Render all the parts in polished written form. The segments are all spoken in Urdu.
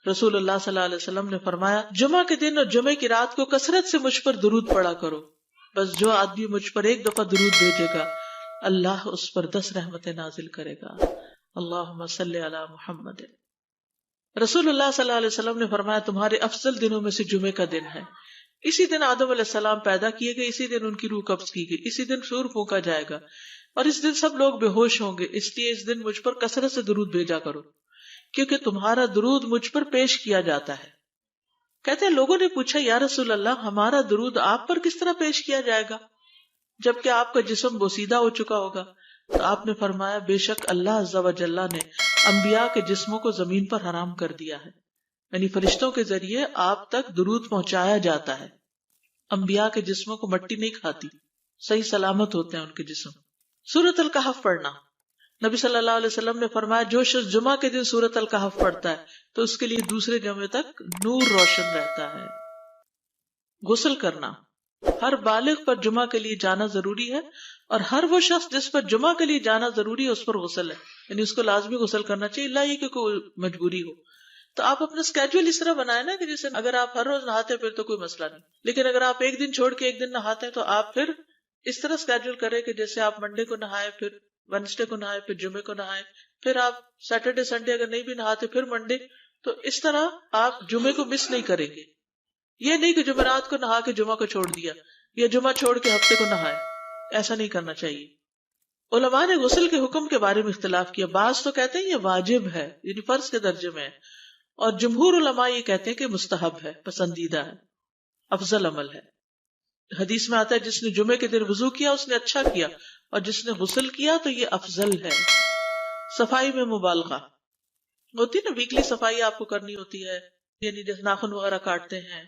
رسول اللہ صلی اللہ علیہ وسلم نے فرمایا جمعہ کے دن اور جمعے کی رات کو کثرت سے مجھ پر درود پڑا کرو، بس جو آدمی مجھ پر ایک دفعہ درود بھیجے گا اللہ اس پر 10 رحمتیں نازل کرے گا۔ اللہم صلی علی محمد۔ رسول اللہ صلی اللہ علیہ وسلم نے فرمایا تمہارے افضل دنوں میں سے جمعے کا دن ہے، اسی دن آدم علیہ السلام پیدا کیے گئے، اسی دن ان کی روح قبض کی گئی، اسی دن سور پھونکا جائے گا اور اس دن سب لوگ بے ہوش ہوں گے، اس لیے اس دن مجھ پر کثرت سے درود بھیجا کرو کیونکہ تمہارا درود مجھ پر پیش کیا جاتا ہے۔ کہتے ہیں لوگوں نے پوچھا یا رسول اللہ ہمارا درود آپ پر کس طرح پیش کیا جائے گا جبکہ آپ کا جسم بوسیدہ ہو چکا ہوگا؟ تو آپ نے فرمایا بے شک اللہ عز و جل نے انبیاء کے جسموں کو زمین پر حرام کر دیا ہے، یعنی فرشتوں کے ذریعے آپ تک درود پہنچایا جاتا ہے۔ انبیاء کے جسموں کو مٹی نہیں کھاتی، صحیح سلامت ہوتے ہیں ان کے جسم۔ سورۃ الکہف پڑھنا، نبی صلی اللہ علیہ وسلم نے فرمایا جو شخص جمعہ کے دن سورۃ الکہف پڑھتا ہے تو اس کے لیے دوسرے جمعے تک نور روشن رہتا ہے۔ غسل کرنا، ہر بالغ پر جمعہ کے لیے جانا ضروری ہے اور ہر وہ شخص جس پر جمعہ کے لیے جانا ضروری ہے اس پر غسل ہے، یعنی اس کو لازمی غسل کرنا چاہیے، اللہ یہ کہ کوئی مجبوری ہو۔ تو آپ اپنا اسکیجول اس طرح بنائیں نا کہ جیسے اگر آپ ہر روز نہاتے ہیں پھر تو کوئی مسئلہ نہیں، لیکن اگر آپ ایک دن چھوڑ کے ایک دن نہاتے ہیں تو آپ پھر اس طرح اسکیجول کریں کہ جیسے آپ منڈے کو نہائے، پھر وینسڈے کو نہائے، پھر جمعے کو نہائے، پھر آپ سیٹرڈے سنڈے اگر نہیں بھی نہاتے پھر منڈے، تو اس طرح آپ جمعے کو مس نہیں کریں گے۔ یہ نہیں کہ جمعرات کو نہا کے جمعہ کو چھوڑ دیا یا جمعہ چھوڑ کے ہفتے کو نہائے، ایسا نہیں کرنا چاہیے۔ علماء نے غسل کے حکم کے بارے میں اختلاف کیا، بعض تو کہتے ہیں یہ واجب ہے، یعنی فرض کے درجے میں ہے، اور جمہور علماء یہ کہتے ہیں کہ مستحب ہے، پسندیدہ ہے، افضل عمل ہے۔ حدیث میں آتا ہے جس نے جمعے کے دن وضو کیا اس نے اچھا کیا اور جس نے غسل کیا تو یہ افضل ہے۔ صفائی میں مبالغہ ہوتی نا، ویکلی صفائی آپ کو کرنی ہوتی ہے، یعنی جیسے ناخن وغیرہ کاٹتے ہیں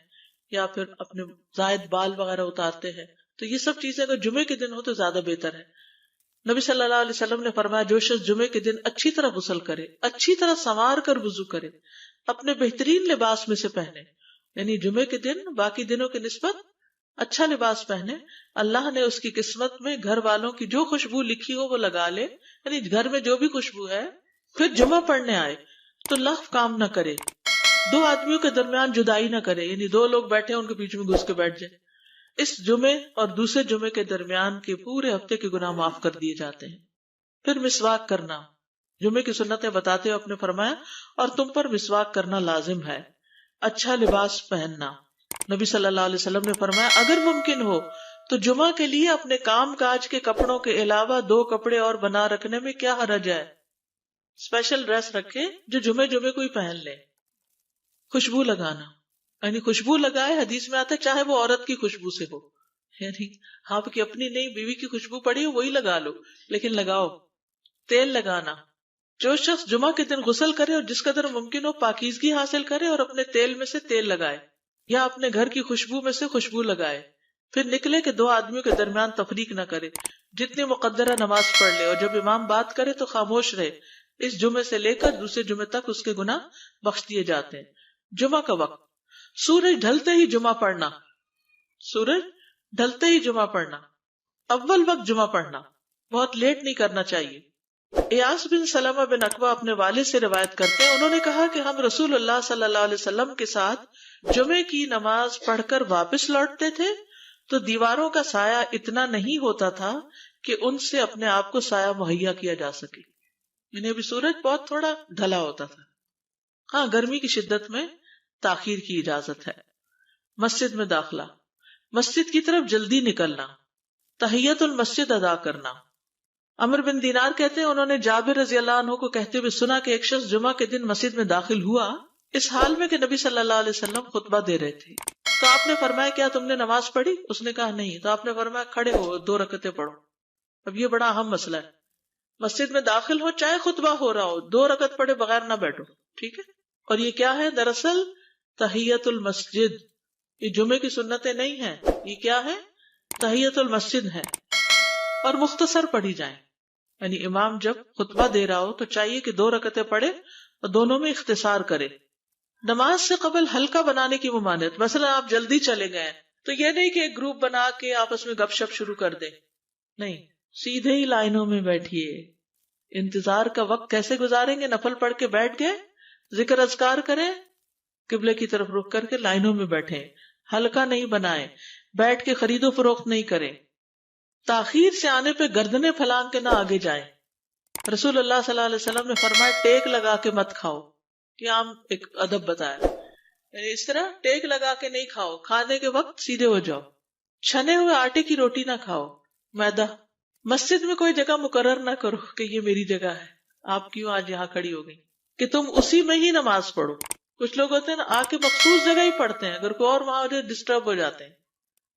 یا پھر اپنے زائد بال وغیرہ اتارتے ہیں، تو یہ سب چیزیں اگر جمعے کے دن ہو تو زیادہ بہتر ہے۔ نبی صلی اللہ علیہ وسلم نے فرمایا جو شخص جمعے کے دن اچھی طرح غسل کرے، اچھی طرح سنوار کر وضو کرے، اپنے بہترین لباس میں سے پہنے، یعنی جمعے کے دن باقی دنوں کی نسبت اچھا لباس پہنے، اللہ نے اس کی قسمت میں گھر والوں کی جو خوشبو لکھی ہو وہ لگا لے، یعنی گھر میں جو بھی خوشبو ہے، پھر جمعہ پڑھنے آئے تو لغو کام نہ کرے، 2 آدمیوں کے درمیان جدائی نہ کرے، یعنی 2 لوگ بیٹھے ان کے بیچ میں گھس کے بیٹھ جائے۔ اس جمعے اور دوسرے جمعے کے درمیان کے پورے ہفتے کے گناہ معاف کر دیے جاتے ہیں۔ پھر مسواک کرنا، جمعے کی سنتیں بتاتے ہوئے آپ نے فرمایا اور تم پر مسواک کرنا لازم ہے۔ اچھا لباس پہننا، نبی صلی اللہ علیہ وسلم نے فرمایا اگر ممکن ہو تو جمعہ کے لیے اپنے کام کاج کے کپڑوں کے علاوہ 2 کپڑے اور بنا رکھنے میں کیا حرج ہے، اسپیشل ڈریس رکھے جو جمعے کو ہی پہن لے۔ خوشبو لگانا، یعنی خوشبو لگائے، حدیث میں آتا ہے چاہے وہ عورت کی خوشبو سے ہو، یعنی آپ کی اپنی نہیں، بیوی کی خوشبو پڑی ہو وہی لگا لو، لیکن لگاؤ۔ تیل لگانا، جو شخص جمعہ کے دن غسل کرے اور جس قدر ممکن ہو پاکیزگی حاصل کرے اور اپنے تیل میں سے تیل لگائے یا اپنے گھر کی خوشبو میں سے خوشبو لگائے، پھر نکلے کہ 2 آدمیوں کے درمیان تفریق نہ کرے، جتنی مقدرہ نماز پڑھ لے اور جب امام بات کرے تو خاموش رہے، اس جمعے سے لے کر دوسرے جمعے تک اس کے گناہ بخش دیے جاتے ہیں۔ جمعہ کا وقت، سورج ڈھلتے ہی جمعہ پڑھنا، سورج ڈھلتے ہی جمعہ پڑھنا، اول وقت جمعہ پڑھنا، بہت لیٹ نہیں کرنا چاہیے۔ ایاس بن سلمہ بن عقبہ اپنے والد سے روایت کرتے ہیں، انہوں نے کہا کہ ہم رسول اللہ صلی اللہ علیہ وسلم کے ساتھ جمعے کی نماز پڑھ کر واپس لوٹتے تھے تو دیواروں کا سایہ اتنا نہیں ہوتا تھا کہ ان سے اپنے آپ کو سایہ مہیا کیا جا سکے، یعنی ابھی سورج بہت تھوڑا ڈھلا ہوتا تھا۔ ہاں، گرمی کی شدت میں تاخیر کی اجازت ہے۔ مسجد میں داخلہ، مسجد کی طرف جلدی نکلنا، تحیت المسجد ادا کرنا۔ عمر بن دینار کہتے ہیں انہوں نے جابر رضی اللہ عنہ کو کہتے ہوئے سنا کہ ایک شخص جمعہ کے دن مسجد میں داخل ہوا اس حال میں کہ نبی صلی اللہ علیہ وسلم خطبہ دے رہے تھے، تو آپ نے فرمایا کیا تم نے نماز پڑھی؟ اس نے کہا نہیں، تو آپ نے فرمایا کھڑے ہو 2 رکعتیں پڑھو۔ اب یہ بڑا اہم مسئلہ ہے، مسجد میں داخل ہو چاہے خطبہ ہو رہا ہو 2 رکعت پڑھے بغیر نہ بیٹھو، ٹھیک ہے؟ اور یہ کیا ہے؟ دراصل تحیت المسجد، یہ جمعے کی سنتیں نہیں ہیں، یہ کیا ہے؟ تحیت المسجد ہے، اور مختصر پڑھی جائیں، یعنی امام جب خطبہ دے رہا ہو تو چاہیے کہ 2 رکعتیں پڑھے اور دونوں میں اختصار کرے۔ نماز سے قبل ہلکا بنانے کی ممانعت، مثلا آپ جلدی چلے گئے تو یہ نہیں کہ ایک گروپ بنا کے آپس میں گپ شپ شروع کر دیں، نہیں، سیدھے ہی لائنوں میں بیٹھیے۔ انتظار کا وقت کیسے گزاریں گے؟ نفل پڑھ کے بیٹھ گئے، ذکر اذکار کریں، قبلے کی طرف رخ کر کے لائنوں میں بیٹھیں، حلقہ نہیں بنائیں، بیٹھ کے خرید و فروخت نہیں کریں، تاخیر سے آنے پہ گردنیں پھلانگ کے نہ آگے جائیں۔ رسول اللہ صلی اللہ علیہ وسلم نے فرمایا ٹیک لگا کے مت کھاؤ، یہ عام ایک ادب بتایا، یعنی اس طرح ٹیک لگا کے نہیں کھاؤ، کھانے کے وقت سیدھے ہو جاؤ۔ چھنے ہوئے آٹے کی روٹی نہ کھاؤ، میدا۔ مسجد میں کوئی جگہ مقرر نہ کرو کہ یہ میری جگہ ہے، آپ کیوں آج یہاں کھڑی ہو گئی، کہ تم اسی میں ہی نماز پڑھو۔ کچھ لوگ ہوتے ہیں نا آ کے مخصوص جگہ ہی پڑھتے ہیں، اگر کوئی اور وہاں ہو جائے ڈسٹرب ہو جاتے ہیں۔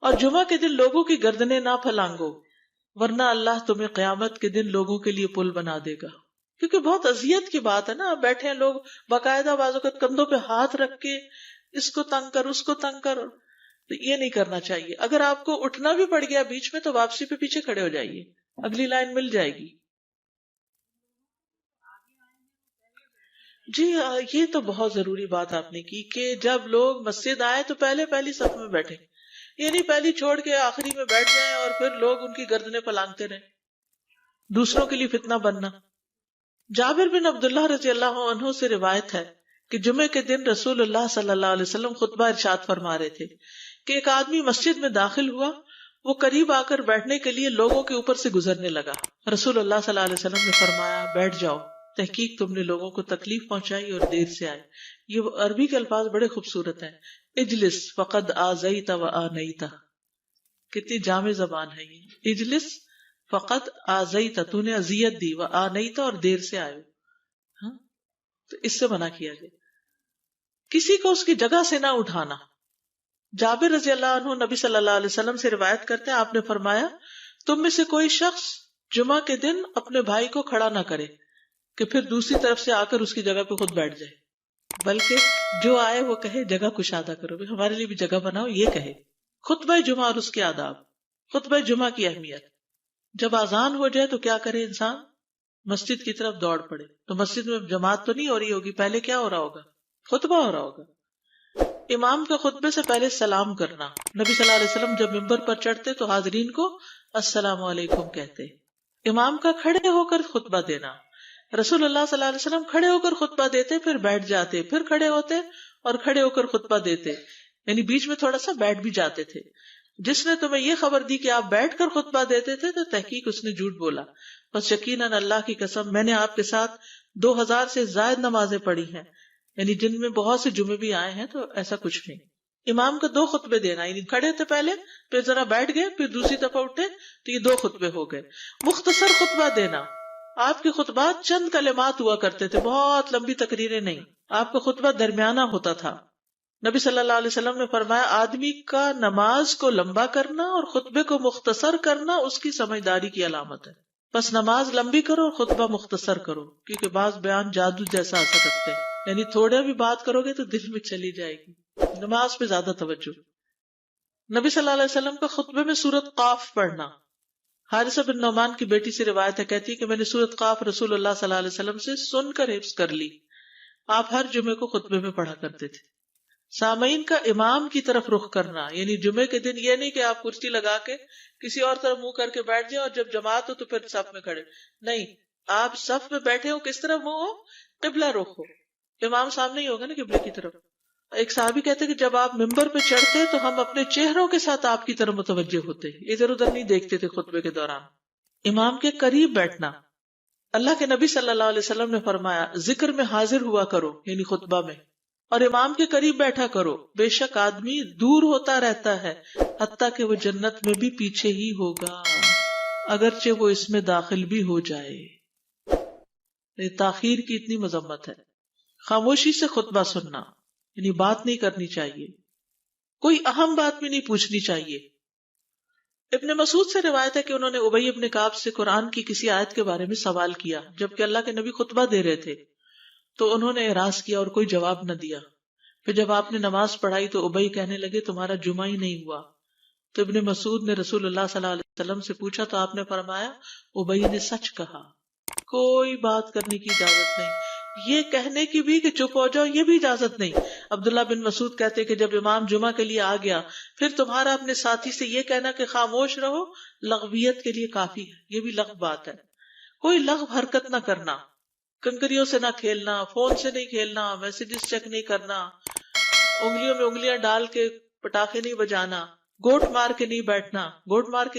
اور جمعہ کے دن لوگوں کی گردنیں نہ پھلانگو، ورنہ اللہ تمہیں قیامت کے دن لوگوں کے لیے پل بنا دے گا۔ کیونکہ بہت اذیت کی بات ہے نا، بیٹھے ہیں لوگ باقاعدہ بازو کا کندھوں پہ ہاتھ رکھ کے اس کو تنگ کر اس کو تنگ کر، تو یہ نہیں کرنا چاہیے۔ اگر آپ کو اٹھنا بھی پڑ گیا بیچ میں تو واپسی پہ پیچھے کھڑے ہو جائیے، اگلی لائن مل جائے گی۔ جی یہ تو بہت ضروری بات آپ نے کی کہ جب لوگ مسجد آئے تو پہلی صف میں بیٹھے، یہ نہیں پہلی چھوڑ کے آخری میں بیٹھ جائیں اور پھر لوگ ان کی گردنیں پلانگتے رہیں، دوسروں کے لیے فتنہ بننا۔ جابر بن عبداللہ رضی اللہ عنہ سے روایت ہے کہ جمعے کے دن رسول اللہ صلی اللہ علیہ وسلم خطبہ ارشاد فرما رہے تھے کہ ایک آدمی مسجد میں داخل ہوا، وہ قریب آ کر بیٹھنے کے لیے لوگوں کے اوپر سے گزرنے لگا۔ رسول اللہ صلی اللہ علیہ وسلم نے فرمایا بیٹھ جاؤ، تحقیق تم نے لوگوں کو تکلیف پہنچائی اور دیر سے آئے۔ یہ عربی کے الفاظ بڑے خوبصورت ہیں، اجلس فقد آذیت و آنیت، کتنی جامع زبان ہے یہ، اجلس فقط آذیت، تو نے اذیت دی، و آنیت اور دیر سے آئے، ہاں تو اس سے منع کیا گیا۔ کسی کو اس کی جگہ سے نہ اٹھانا۔ جابر رضی اللہ عنہ نبی صلی اللہ علیہ وسلم سے روایت کرتے ہیں، آپ نے فرمایا تم میں سے کوئی شخص جمعہ کے دن اپنے بھائی کو کھڑا نہ کرے کہ پھر دوسری طرف سے آ کر اس کی جگہ پہ خود بیٹھ جائے، بلکہ جو آئے وہ کہے جگہ کشادہ کرو، ہمارے لیے بھی جگہ بناؤ، یہ کہے۔ خطبہ جمعہ اور اس کے آداب۔ خطبہ جمعہ کی اہمیت، جب اذان ہو جائے تو کیا کرے انسان؟ مسجد کی طرف دوڑ پڑے۔ تو مسجد میں جماعت تو نہیں ہو رہی ہوگی، پہلے کیا ہو رہا ہوگا؟ خطبہ ہو رہا ہوگا۔ امام کا خطبے سے پہلے سلام کرنا۔ نبی صلی اللہ علیہ وسلم جب ممبر پر چڑھتے تو حاضرین کو السلام علیکم کہتے۔ امام کا کھڑے ہو کر خطبہ دینا۔ رسول اللہ صلی اللہ علیہ وسلم کھڑے ہو کر خطبہ دیتے، پھر بیٹھ جاتے، پھر کھڑے ہوتے اور کھڑے ہو کر خطبہ دیتے، یعنی بیچ میں تھوڑا سا بیٹھ بھی جاتے تھے۔ جس نے تمہیں یہ خبر دی کہ آپ بیٹھ کر خطبہ دیتے تھے تو تحقیق اس نے جھوٹ بولا، بس یقیناً اللہ کی قسم میں نے آپ کے ساتھ 2000 سے زائد نمازیں پڑھی ہیں، یعنی جن میں بہت سے جمعے بھی آئے ہیں، تو ایسا کچھ نہیں۔ امام کا 2 خطبے دینا، یعنی کھڑے تھے پہلے، پھر ذرا بیٹھ گئے، پھر دوسری دفعہ اٹھے تو یہ 2 خطبے ہو گئے۔ مختصر خطبہ دینا، آپ کے خطبات چند کلمات ہوا کرتے تھے، بہت لمبی تقریریں نہیں، آپ کا خطبہ درمیانہ ہوتا تھا۔ نبی صلی اللہ علیہ وسلم نے فرمایا آدمی کا نماز کو لمبا کرنا اور خطبے کو مختصر کرنا اس کی سمجھداری کی علامت ہے۔ بس نماز لمبی کرو اور خطبہ مختصر کرو، کیونکہ بعض بیان جادو جیسا اثر رکھتے ہیں، یعنی تھوڑے بھی بات کرو گے تو دل میں چلی جائے گی۔ نماز پہ زیادہ توجہ۔ نبی صلی اللہ علیہ وسلم کا خطبے میں سورۃ قاف پڑھنا۔ حارثہ بن نعمان کی بیٹی سے روایت ہے، کہتی ہے کہ میں نے سورۃ قاف رسول اللہ صلی اللہ علیہ وسلم سے سن کر حفظ کر لی۔ آپ ہر جمعے کو خطبے میں پڑھا کرتے تھے۔ سامعین کا امام کی طرف رخ کرنا، یعنی جمعے کے دن یہ نہیں کہ آپ کرسی لگا کے کسی اور طرف منہ کر کے بیٹھ جائیں اور جب جماعت ہو تو پھر صف میں کھڑے، نہیں، آپ صف میں بیٹھے ہو، کس طرف منہ ہو؟ قبلہ رخ ہو، امام سامنے ہی ہوگا نا قبلے کی طرف۔ ایک صحابی کہتے کہ جب آپ ممبر پہ چڑھتے تو ہم اپنے چہروں کے ساتھ آپ کی طرف متوجہ ہوتے، ادھر ادھر نہیں دیکھتے تھے خطبے کے دوران۔ امام کے قریب بیٹھنا، اللہ کے نبی صلی اللہ علیہ وسلم نے فرمایا ذکر میں حاضر ہوا کرو، یعنی خطبہ میں، اور امام کے قریب بیٹھا کرو، بے شک آدمی دور ہوتا رہتا ہے حتیٰ کہ وہ جنت میں بھی پیچھے ہی ہوگا اگرچہ وہ اس میں داخل بھی ہو جائے۔ تاخیر کی اتنی مذمت ہے۔ خاموشی سے خطبہ سننا، یعنی بات نہیں کرنی چاہیے، کوئی اہم بات بھی نہیں پوچھنی چاہیے۔ ابن مسعود سے روایت ہے کہ انہوں نے ابی ابن کعب سے قرآن کی کسی آیت کے بارے میں سوال کیا جبکہ اللہ کے نبی خطبہ دے رہے تھے، تو انہوں نے اعراض کیا اور کوئی جواب نہ دیا۔ پھر جب آپ نے نماز پڑھائی تو ابی کہنے لگے تمہارا جمعہ ہی نہیں ہوا۔ تو ابن مسعود نے رسول اللہ صلی اللہ علیہ وسلم سے پوچھا تو آپ نے فرمایا ابی نے سچ کہا، کوئی بات کرنے کی اجازت نہیں، یہ کہنے کی بھی کہ چپ ہو جاؤ یہ بھی اجازت نہیں۔ عبداللہ بن مسعود کہتے کہ جب امام جمعہ کے لیے آ گیا پھر تمہارا اپنے ساتھی سے یہ کہنا کہ خاموش رہو لغویت کے لیے کافی ہے، یہ بھی لغو بات ہے۔ کوئی لغو حرکت نہ کرنا، کنکریوں سے نہ کھیلنا، فون سے نہیں کھیلنا، میسجز چیک نہیں کرنا، انگلیوں میں انگلیاں ڈال کے پٹاخے نہیں بجانا، گوٹ مار کے نہیں بیٹھنا. گوٹ مار کے